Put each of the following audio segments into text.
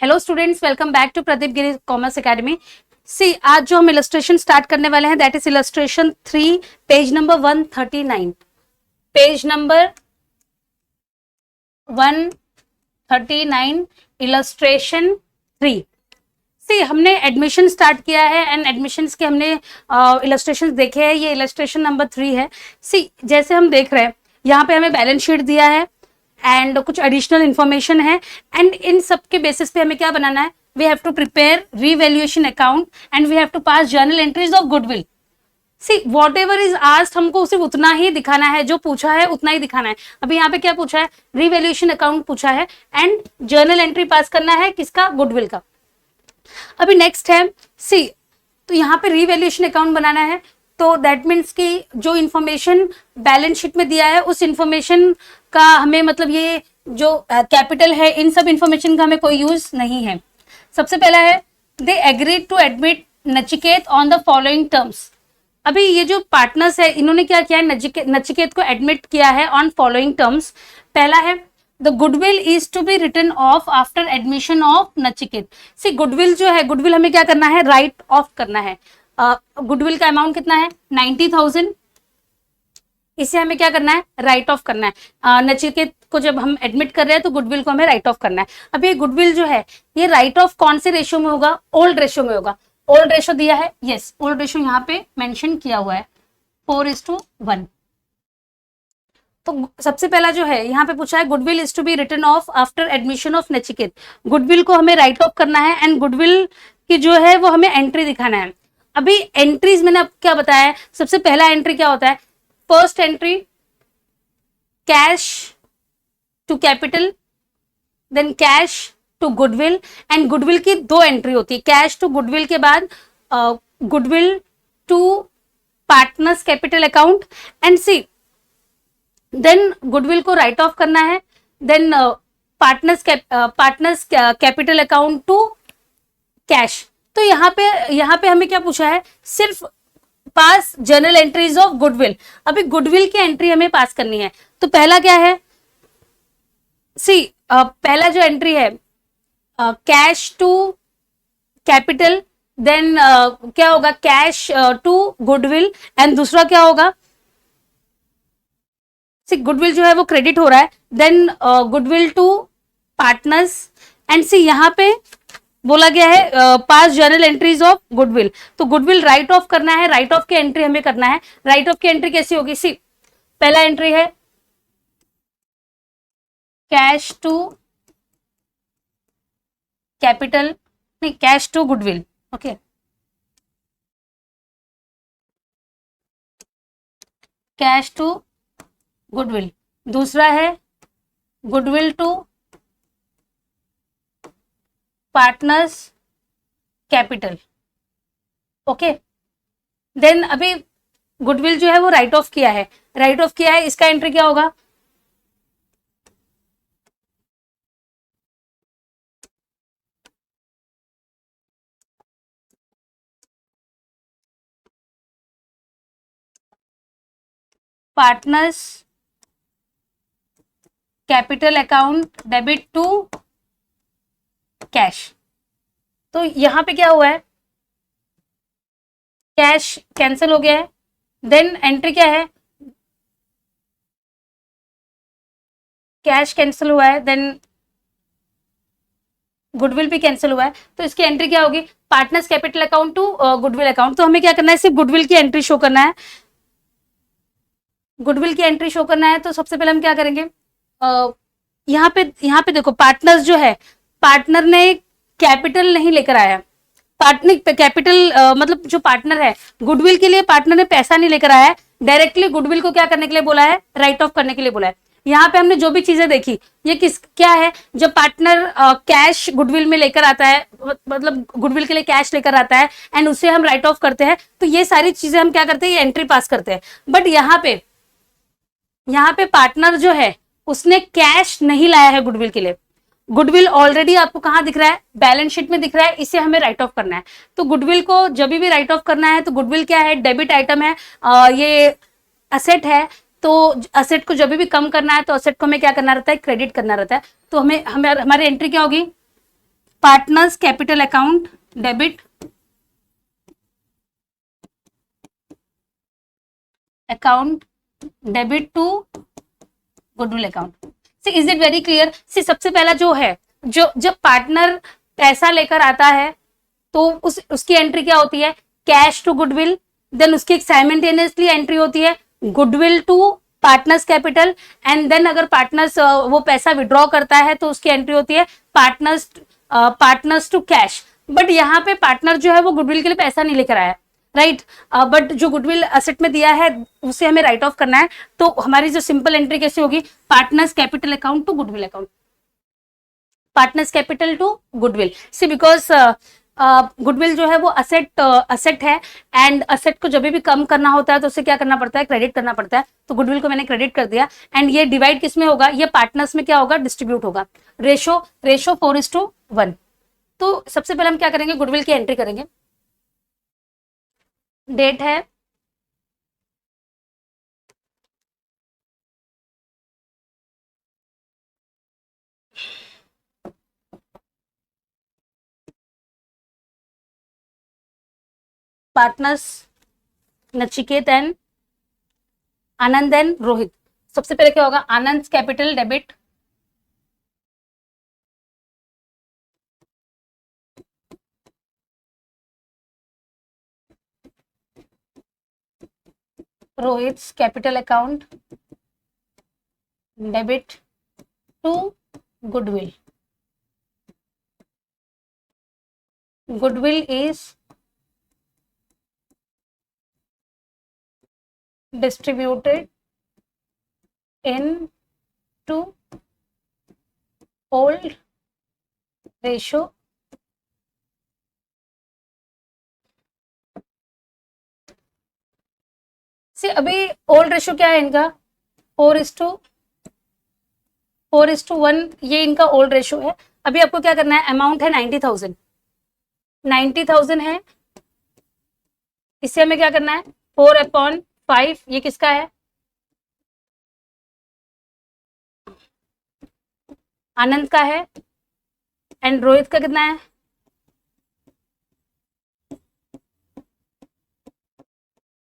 Hello students, welcome back to Pradeep Giri commerce academy. See आज जो हम इलस्ट्रेशन स्टार्ट करने वाले हैं that is illustration 3, page number 139। Page number 139, illustration 3। See हमने एडमिशन स्टार्ट किया है एंड एडमिशन्स के हमने इलस्ट्रेशन देखे हैं। ये इलस्ट्रेशन नंबर 3 है। सी जैसे हम देख रहे हैं यहाँ पे हमें बैलेंस शीट दिया है एंड कुछ एडिशनल इंफॉर्मेशन है एंड इन सब के बेसिस पे हमें क्या बनाना है, we have to prepare revaluation account and we have to pass journal entries of goodwill. See whatever is asked, हमको सिर्फ उतना ही दिखाना है, जो पूछा है उतना ही दिखाना है। अभी यहाँ पे क्या पूछा है, रीवैल्यूएशन अकाउंट पूछा है एंड जर्नल एंट्री पास करना है किसका, गुडविल का। अभी नेक्स्ट है सी, तो यहाँ पे रीवैल्यूएशन अकाउंट बनाना है, तो दैट मीन्स कि जो इन्फॉर्मेशन बैलेंस शीट में दिया है उस इन्फॉर्मेशन का हमें मतलब ये जो कैपिटल है इन सब इन्फॉर्मेशन का हमें कोई यूज नहीं है। सबसे पहला है they agreed to admit Nachiket on the following terms. अभी ये जो पार्टनर्स है इन्होंने क्या किया है, नचिकेत को एडमिट किया है ऑन फॉलोइंग टर्म्स। पहला है the goodwill is to be written off after admission of Nachiket. See goodwill जो है, गुडविल हमें क्या करना है, राइट ऑफ करना है। गुडविल का अमाउंट कितना है, 90,000। इसे हमें क्या करना है, राइट ऑफ करना है। नचिकेत को जब हम एडमिट कर रहे हैं तो गुडविल को हमें राइट ऑफ करना है। अब ये गुडविल जो है ये राइट ऑफ कौन से रेशियो में होगा, ओल्ड रेशियो में होगा। ओल्ड रेशियो दिया है, यस ओल्ड रेशियो यहाँ पे मेंशन किया हुआ है 4:1। तो सबसे पहला जो है यहाँ पे पूछा है goodwill is to be written off after admission of Nachiket. Goodwill को हमें राइट ऑफ करना है एंड गुडविल की जो है वो हमें एंट्री दिखाना है। अभी एंट्रीज मैंने अब क्या बताया है, सबसे पहला एंट्री क्या होता है, first entry cash to capital, then cash to goodwill and goodwill की दो एंट्री होती है, कैश टू गुडविल के बाद goodwill to partners capital account and see then goodwill को राइट ऑफ करना है, then partners capital account to cash. तो यहाँ पे हमें क्या पूछा है, सिर्फ pass journal entries of goodwill. अभी गुडविल की एंट्री हमें पास करनी है, तो पहला क्या है, सी पहला जो एंट्री है कैश टू कैपिटल, देन क्या होगा, कैश टू गुडविल एंड दूसरा क्या होगा, सी गुडविल जो है वो क्रेडिट हो रहा है, then goodwill to partners and see यहाँ पे बोला गया है pass journal entries of goodwill. तो गुडविल राइट ऑफ करना है, राइट ऑफ की एंट्री हमें करना है। राइट ऑफ की एंट्री कैसी होगी, सी पहला एंट्री है कैश टू कैपिटल, नहीं cash to goodwill, okay cash to goodwill. दूसरा है goodwill to partners capital, okay. Then अभी गुडविल जो है वो राइट ऑफ किया है, राइट ऑफ किया है, इसका एंट्री क्या होगा, partners capital account debit to cash. तो यहां पे क्या हुआ है, कैश कैंसिल हो गया है, देन एंट्री क्या है, कैश कैंसिल हुआ है, देन गुडविल भी कैंसिल हुआ है, तो इसकी एंट्री क्या होगी, partners capital account to goodwill account. तो हमें क्या करना है, सिर्फ गुडविल की एंट्री शो करना है, गुडविल की एंट्री शो करना है। तो सबसे पहले हम क्या करेंगे, यहाँ पे देखो पार्टनर्स जो है, पार्टनर ने कैपिटल नहीं लेकर आया, पार्टनर कैपिटल मतलब जो पार्टनर है गुडविल के लिए पार्टनर ने पैसा नहीं लेकर आया है, डायरेक्टली गुडविल को क्या करने के लिए बोला है, राइट ऑफ करने के लिए बोला है। यहाँ पे हमने जो भी चीजें देखी ये क्या है, जब पार्टनर कैश गुडविल में लेकर आता है, मतलब गुडविल के लिए कैश लेकर आता है एंड उसे हम राइट ऑफ करते हैं, तो ये सारी चीजें हम क्या करते हैं, ये एंट्री पास करते हैं। बट यहाँ पे पार्टनर जो है उसने कैश नहीं लाया है गुडविल के लिए, गुडविल ऑलरेडी आपको कहां दिख रहा है, बैलेंस शीट में दिख रहा है, इसे हमें राइट ऑफ करना है। तो गुडविल को जब भी राइट ऑफ करना है, तो गुडविल क्या है, डेबिट आइटम है, ये असेट है, तो असेट को जब भी कम करना है तो असेट को हमें क्या करना रहता है, क्रेडिट करना रहता है। तो हमारी एंट्री क्या होगी, partners capital account debit account debit to goodwill account. See is it very clear? See सबसे पहला जो है, जो जब पार्टनर पैसा लेकर आता है तो उसकी एंट्री क्या होती है? Cash to goodwill. देन उसकी एक साइमल्टेनियसली एंट्री होती है goodwill to partners capital, and then अगर पार्टनर्स वो पैसा विड्रॉ करता है तो उसकी एंट्री होती है पार्टनर्स टू कैश। बट यहाँ पे पार्टनर जो है वो गुडविल के लिए पैसा नहीं लेकर आया, राइट? बट जो गुडविल असेट में दिया है उसे हमें राइट ऑफ करना है, तो हमारी जो सिंपल एंट्री कैसे होगी? Partners capital account to goodwill account, partners capital to goodwill. See because goodwill जो है वो असेट है, एंड असेट को जब भी कम करना होता है तो उसे क्या करना पड़ता है? क्रेडिट करना पड़ता है। तो गुडविल को मैंने क्रेडिट कर दिया, एंड ये डिवाइड किस में होगा? ये पार्टनर्स में क्या होगा? डिस्ट्रीब्यूट होगा। रेशो 4:1। तो सबसे पहले हम क्या करेंगे? गुडविल की एंट्री करेंगे। डेट है partners Nachiket and Anand and Rohit. सबसे पहले क्या होगा? Anand capital debit Rohit capital account debit to goodwill. Goodwill is distributed into old ratio से। अभी ओल्ड रेशियो क्या है इनका? 4:1, ये इनका ओल्ड रेशियो है। अभी आपको क्या करना है? अमाउंट है 90,000 है। इससे हमें क्या करना है? 4/5, ये किसका है? आनंद का है। एंड रोहित का कितना है?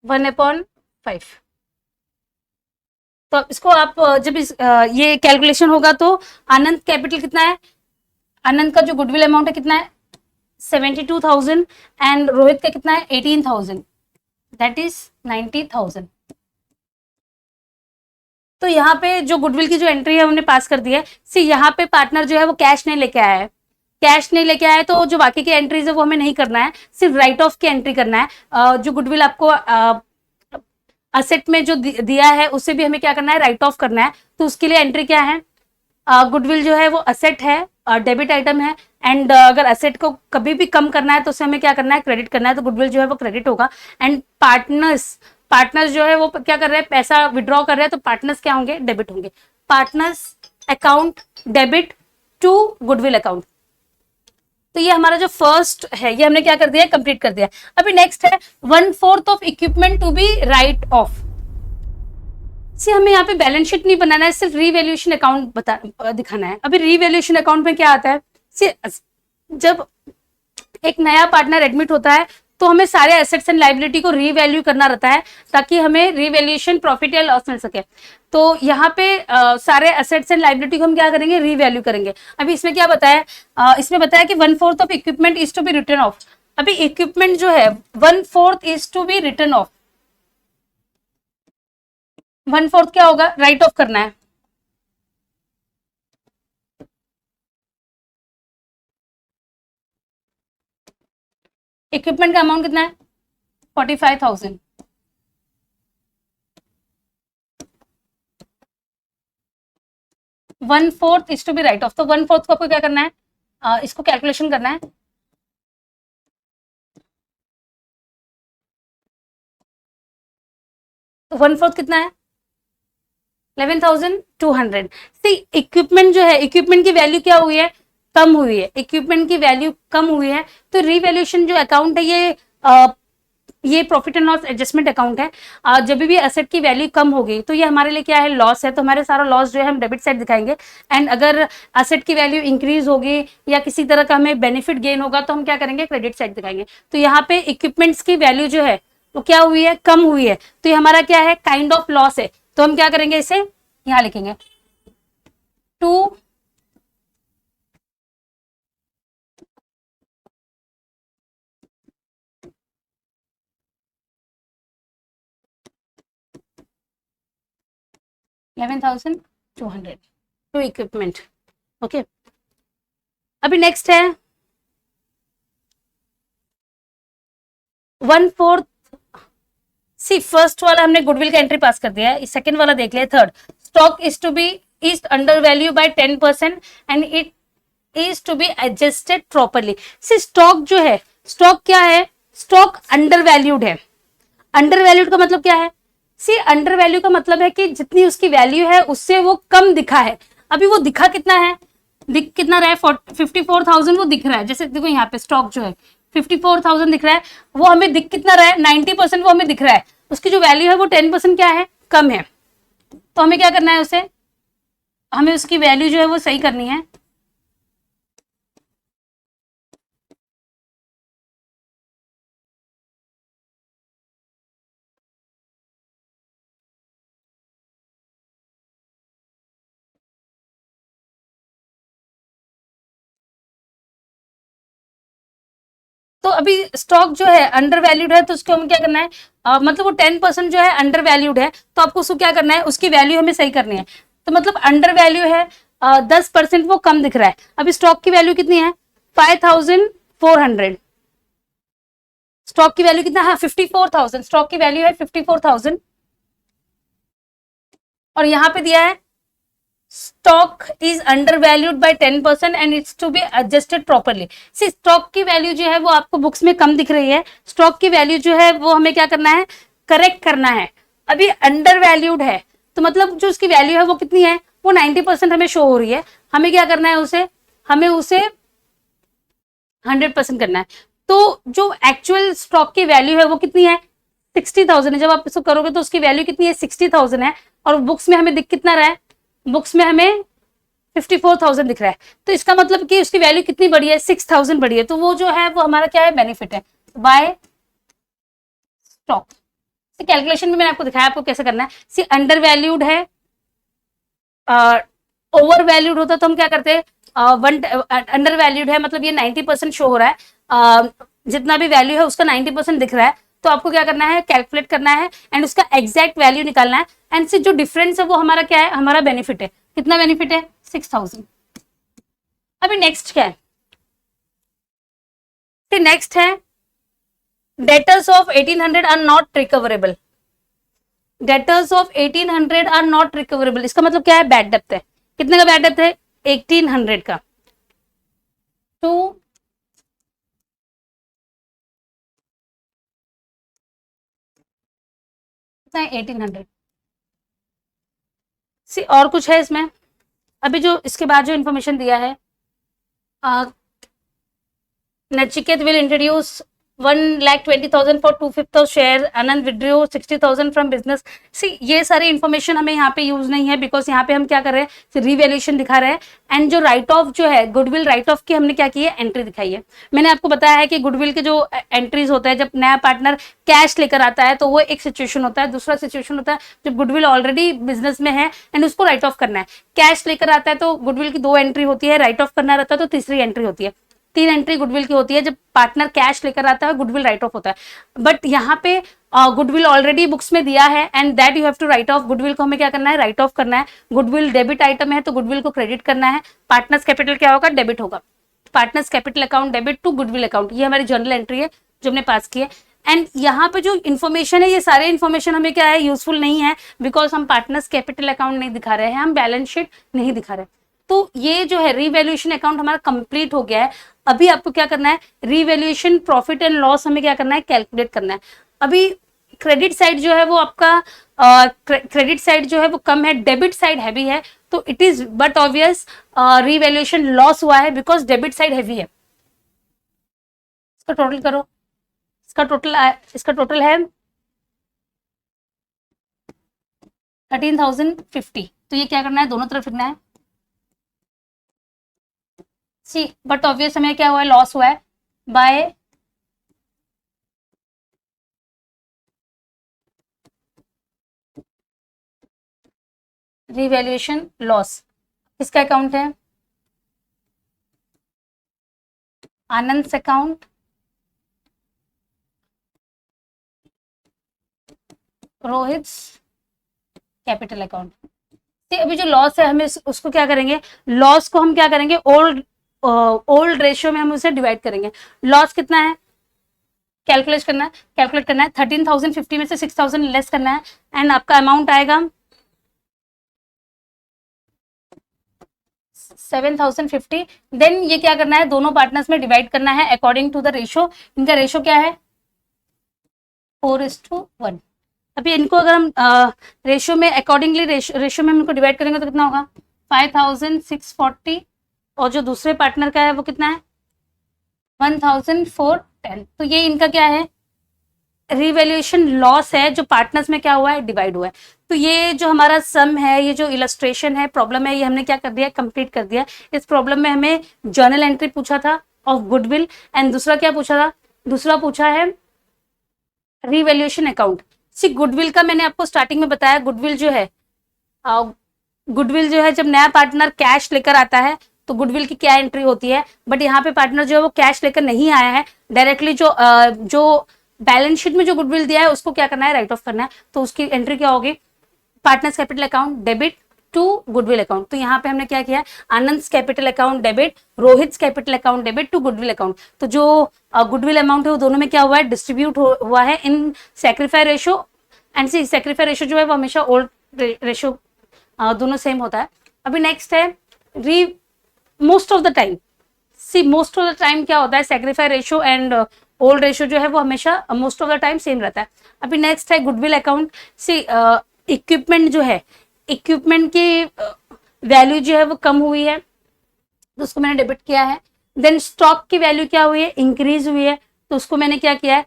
1/5। तो इसको आप जब ये कैलकुलेशन होगा तो आनंद कैपिटल कितना है? आनंद का जो गुडविल अमाउंट है कितना है? 72,000। एंड रोहित का कितना है? 18,000, दैट इज 90,000। तो यहाँ पे जो गुडविल की जो एंट्री है हमने पास कर दी है। सी यहाँ पे पार्टनर जो है वो कैश नहीं लेके आया है, कैश नहीं लेके आया तो जो बाकी की एंट्रीज है वो हमें नहीं करना है, सिर्फ राइट ऑफ की एंट्री करना है। जो गुडविल आपको असेट में जो दिया है उसे भी हमें क्या करना है? राइट ऑफ करना है। तो उसके लिए एंट्री क्या है? गुडविल जो है वो असेट है, डेबिट आइटम है, एंड अगर असेट को कभी भी कम करना है तो उसे हमें क्या करना है? क्रेडिट करना है। तो गुडविल जो है वो क्रेडिट होगा। एंड पार्टनर्स जो है वो क्या कर रहे हैं? पैसा विड्रॉ कर रहे हैं, तो पार्टनर्स क्या होंगे? डेबिट होंगे। Partners account debit to goodwill account. तो ये हमारा जो फर्स्ट है ये हमने क्या कर दिया? कंप्लीट कर दिया। अभी नेक्स्ट है 1/4 of equipment to be write off. See हमें यहाँ पे बैलेंस शीट नहीं बनाना है, सिर्फ रीवैल्यूएशन अकाउंट दिखाना है। अभी रीवैल्यूएशन अकाउंट में क्या आता है? सी जब एक नया पार्टनर एडमिट होता है तो हमें सारे एसेट्स एंड लाइबिलिटी को रीवैल्यू करना रहता है ताकि हमें रीवैल्यूएशन प्रॉफिट या लॉस मिल सके। तो यहाँ पे सारे एसेट्स एंड लाइबिलिटी को हम क्या करेंगे? रीवैल्यू करेंगे। अभी इसमें क्या बताया? इसमें बताया कि 1/4 of equipment is to be written off. अभी इक्विपमेंट जो है 1/4 is to be written off. 1/4 क्या होगा? राइट ऑफ करना है। इक्विपमेंट का अमाउंट कितना है? 45,000। One fourth is to be write off. तो 1/4 को आपको क्या करना है? इसको कैलकुलेशन करना है। तो 1/4 कितना है? 11,200। सी इक्विपमेंट जो है, इक्विपमेंट की वैल्यू क्या हुई है? कम हुई है। इक्विपमेंट की वैल्यू कम हुई है तो रीवैल्यूएशन जो अकाउंट है ये ये profit and loss adjustment account है। जब भी एसेट की वैल्यू कम होगी तो ये हमारे लिए क्या है, लॉस है, तो हमारे सारा लॉस जो है हम डेबिट साइड दिखाएंगे। एंड अगर एसेट की वैल्यू इंक्रीज होगी या किसी तरह का हमें बेनिफिट गेन होगा तो हम क्या करेंगे, क्रेडिट साइड दिखाएंगे। तो यहाँ पे इक्विपमेंट्स की वैल्यू जो है वो क्या हुई है, कम हुई है, तो ये हमारा क्या है, काइंड ऑफ लॉस है। तो हम क्या करेंगे, इसे यहाँ लिखेंगे 2 11,200 टू इक्विपमेंट। ओके, अभी नेक्स्ट है 1/4। सी फर्स्ट वाला हमने गुडविल का एंट्री पास कर दिया है, सेकंड वाला देख लिया। Third, stock is to be is under value by 10% and it is to be adjusted properly. See stock जो है, स्टॉक क्या है, स्टॉक अंडर वैल्यूड है। अंडर वैल्यूड का मतलब क्या है, सी अंडर वैल्यू का मतलब है कि जितनी उसकी वैल्यू है उससे वो कम दिखा है। अभी वो दिखा कितना है, दिख कितना रहा है, 54,000 वो दिख रहा है। जैसे देखो यहाँ पे स्टॉक जो है 54,000 दिख रहा है, वो हमें दिख कितना रहा है, 90% वो हमें दिख रहा है। उसकी जो वैल्यू है वो 10% क्या है, कम है। तो हमें क्या करना है, उसे हमें उसकी वैल्यू जो है वो सही करनी है। तो अभी स्टॉक जो है अंडर वैल्यूड है, तो उसको हमें क्या करना है, मतलब वो 10% जो है अंडर वैल्यूड है, तो आपको उसको क्या करना है, उसकी वैल्यू हमें सही करनी है। तो मतलब अंडर वैल्यू है, 10% वो कम दिख रहा है। अभी स्टॉक की वैल्यू कितनी है, 5,400। स्टॉक की वैल्यू कितना है, 54,000। स्टॉक की वैल्यू है 54,000 और यहाँ पे दिया है stock is under valued by 10% and it's to be adjusted properly. See stock की वैल्यू जो है वो आपको बुक्स में कम दिख रही है, स्टॉक की वैल्यू जो है वो हमें क्या करना है, करेक्ट करना है। अभी अंडर वैल्यूड है तो मतलब जो उसकी वैल्यू है वो कितनी है, वो 90% हमें शो हो रही है। हमें क्या करना है, उसे हमें उसे 100% करना है। तो जो एक्चुअल स्टॉक की वैल्यू है वो कितनी है, 60,000 है। जब आप इसको करोगे तो उसकी वैल्यू कितनी है, 60,000 है। और बुक्स में हमें दिख कितना रहा है, बुक्स में हमें 54,000 दिख रहा है। तो इसका मतलब कि उसकी वैल्यू कितनी बढ़ी है, 6,000 बढ़ी है। तो वो जो है वो हमारा क्या है, बेनिफिट है बाय स्टॉक। कैलकुलेशन में मैंने आपको दिखाया आपको कैसे करना है। सी अंडर वैल्यूड है, ओवर वैल्यूड होता तो हम क्या करते हैं, अंडर वैल्यूड है मतलब ये 90% शो हो रहा है, जितना भी वैल्यू है उसका 90% दिख रहा है। तो आपको क्या करना है, कैलकुलेट करना है एंड उसका एग्जैक्ट वैल्यू निकालना है। एंड से जो डिफरेंस है वो हमारा क्या है, हमारा बेनिफिट है। कितना बेनिफिट है, 6,000। अभी नेक्स्ट क्या है, नेक्स्ट है debtors of 1800 are not recoverable. Debtors of 1800 are not recoverable, इसका मतलब क्या है, बैड डेप्थ है। कितने का बैड डेप्थ है, 1800 का। तो 1800 सी और कुछ है इसमें। अभी जो इसके बाद जो इन्फॉर्मेशन दिया है, Nachiket will introduce 1,20,000 for 2/5 of share, Anand withdraw 60,000 from business. See ये सारी इन्फॉर्मेशन हमें यहाँ पे यूज नहीं है, बिकॉज यहाँ पे हम क्या कर रहे हैं, रिवैल्यूएशन दिखा रहे हैं। एंड जो राइट ऑफ जो है, गुडविल राइट ऑफ की हमने क्या की है, एंट्री दिखाई है। मैंने आपको बताया है कि गुडविल के जो एंट्रीज होता है, जब नया पार्टनर कैश लेकर आता है तो वो एक सिचुएशन होता है। दूसरा सिचुएशन होता है जब गुडविल ऑलरेडी बिजनेस में है एंड उसको राइट ऑफ करना है। कैश लेकर आता है तो गुडविल की 2 एंट्री होती है, राइट ऑफ करना रहता है तो तीसरी एंट्री होती है। 3 एंट्री गुडविल की होती है। जब पार्टनर कैश लेकर आता है गुडविल राइट ऑफ होता है। बट यहाँ पे गुडविल ऑलरेडी बुक्स में दिया है and that you have to write off. Goodwill को हमें क्या करना है, राइट ऑफ करना है। गुडविल डेबिट आइटम है तो गुडविल को क्रेडिट करना है। पार्टनर्स कैपिटल क्या होगा, डेबिट होगा। Partners capital account debit to goodwill account, ये हमारी जर्नल एंट्री है जो हमने पास की है। एंड यहाँ पे जो इन्फॉर्मेशन है, ये सारे इन्फॉर्मेशन हमें क्या है, यूजफुल नहीं है, बिकॉज हम पार्टनर्स कैपिटल अकाउंट नहीं दिखा रहे हैं, हम बैलेंस शीट नहीं दिखा रहे। तो ये जो है रीवैल्यूएशन अकाउंट हमारा कंप्लीट हो गया है। अभी आपको क्या करना है, रीवैल्यूएशन प्रॉफिट एंड लॉस हमें क्या करना है, कैलकुलेट करना है। अभी क्रेडिट साइड जो है वो आपका क्रेडिट साइड जो है वो कम है, डेबिट साइड हैवी है। तो it is but obvious revaluation loss हुआ है बिकॉज डेबिट साइड हैवी है। इसका टोटल करो इसका टोटल है 13,050। तो ये क्या करना है, दोनों तरफ लिखना है। सी बट ऑब्वियस हमें क्या हुआ है, लॉस हुआ है बाय रिवैल्यूएशन लॉस। किसका अकाउंट है, आनंद अकाउंट, रोहित कैपिटल अकाउंट। अभी जो लॉस है हमें उसको क्या करेंगे, लॉस को हम क्या करेंगे, ओल्ड रेशियो में हम उसे डिवाइड करेंगे। लॉस कितना है, कैलकुलेट करना है 13,050 में से 6,000 लेस करना है एंड आपका अमाउंट आएगा 7,050। देन ये क्या करना है, दोनों पार्टनर्स में डिवाइड करना है अकॉर्डिंग टू द रेशियो। इनका रेशियो क्या है, 4:1। अभी इनको अगर हम रेशियो में अकॉर्डिंगली रेशियो में इनको डिवाइड करेंगे तो कितना होगा, 5,640 और जो दूसरे पार्टनर का है वो कितना है, 1,410। तो ये इनका क्या है, रिवैल्यूएशन लॉस है जो पार्टनर्स में क्या हुआ है, डिवाइड हुआ है। तो ये जो हमारा सम है, ये जो इलस्ट्रेशन है, प्रॉब्लम है, ये हमने क्या कर दिया, कंप्लीट कर दिया। इस प्रॉब्लम में हमें जर्नल एंट्री पूछा था ऑफ गुडविल एंड दूसरा क्या पूछा था, दूसरा पूछा है रिवैल्यूएशन अकाउंट। सी गुडविल का मैंने आपको स्टार्टिंग में बताया, गुडविल जो है जब नया पार्टनर कैश लेकर आता है तो गुडविल की क्या एंट्री होती है, बट यहाँ पे पार्टनर जो है वो कैश लेकर नहीं आया है, डायरेक्टली जो बैलेंस शीट में जो गुडविल दिया है उसको क्या करना है, राइट ऑफ करना है। तो उसकी एंट्री क्या होगी, partners capital account debit to goodwill account. तो यहाँ पे हमने क्या किया, Anand capital account debit, Rohit capital account debit to goodwill account. तो जो गुडविल अमाउंट है वो दोनों में क्या हुआ है, डिस्ट्रीब्यूट हुआ है in sacrifice ratio and see sacrifice ratio जो है वो हमेशा ओल्ड रेशियो दोनों सेम होता है। अभी नेक्स्ट है मोस्ट ऑफ द टाइम क्या होता है, sacrifice ratio and old ratio जो है वो हमेशा most of the time same रहता है। अभी नेक्स्ट है गुडविल अकाउंट। सी इक्विपमेंट जो है, इक्विपमेंट की वैल्यू जो है वो कम हुई है तो उसको मैंने डेबिट किया है। देन स्टॉक की वैल्यू क्या हुई है, इंक्रीज हुई है, तो उसको मैंने क्या किया है,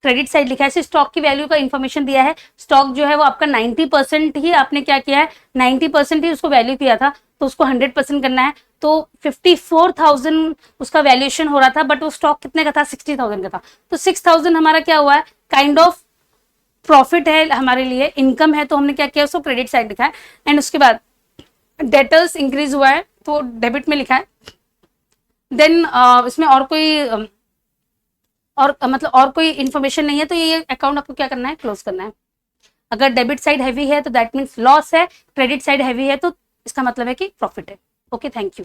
क्रेडिट साइड लिखा है। स्टॉक की वैल्यू का इंफॉर्मेशन दिया है, स्टॉक जो है वो आपका 90% ही आपने क्या किया है, 90% ही उसको वैल्यू किया था, तो उसको 100% करना है। तो 54,000 उसका वैल्यूएशन हो रहा था, बट वो स्टॉक कितने का था, 60,000 का था। तो 6,000 हमारा क्या हुआ है, काइंड ऑफ प्रॉफिट है हमारे लिए, इनकम है, तो हमने क्या किया, उसको क्रेडिट साइड लिखा है। एंड उसके बाद डेटर्स इंक्रीज हुआ है तो डेबिट में लिखा है। देन इसमें और कोई और कोई इन्फॉर्मेशन नहीं है, तो ये अकाउंट आपको क्या करना है, क्लोज करना है। अगर डेबिट साइड हैवी है तो दैट मीन्स लॉस है, क्रेडिट साइड हैवी है तो इसका मतलब है कि प्रॉफिट है। Okay, thank you.